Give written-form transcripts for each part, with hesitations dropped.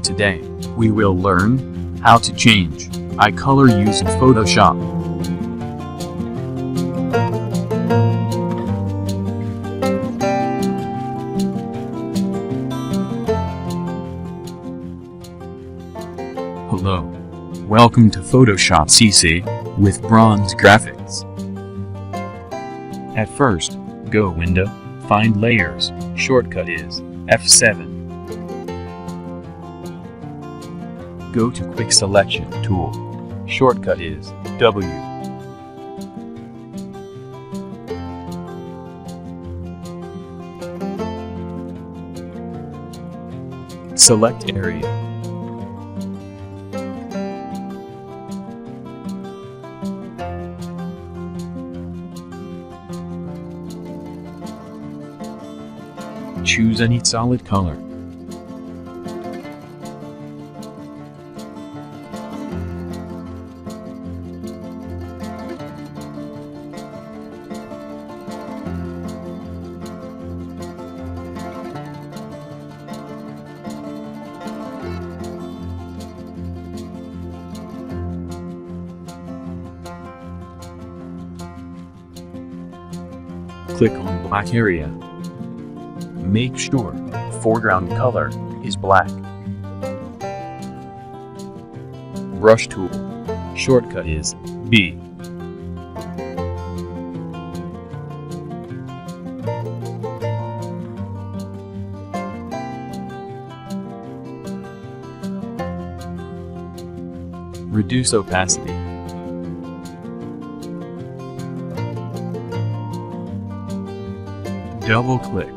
Today, we will learn how to change eye color using Photoshop. Hello. Welcome to Photoshop CC with Bronze Graphics. At first, go Window, find Layers, shortcut is F7. Go to Quick Selection tool, shortcut is W. Select Area. Choose any solid color. Click on black area. Make sure foreground color is black. Brush tool, shortcut is B. Reduce opacity. Double click.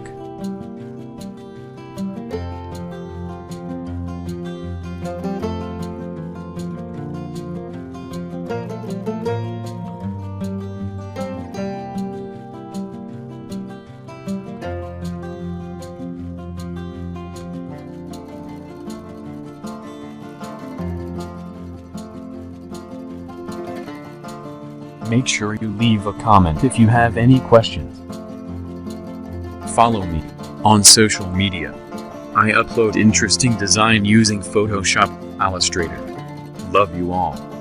Make sure you leave a comment if you have any questions. Follow me on social media. I upload interesting design using Photoshop, Illustrator. Love you all.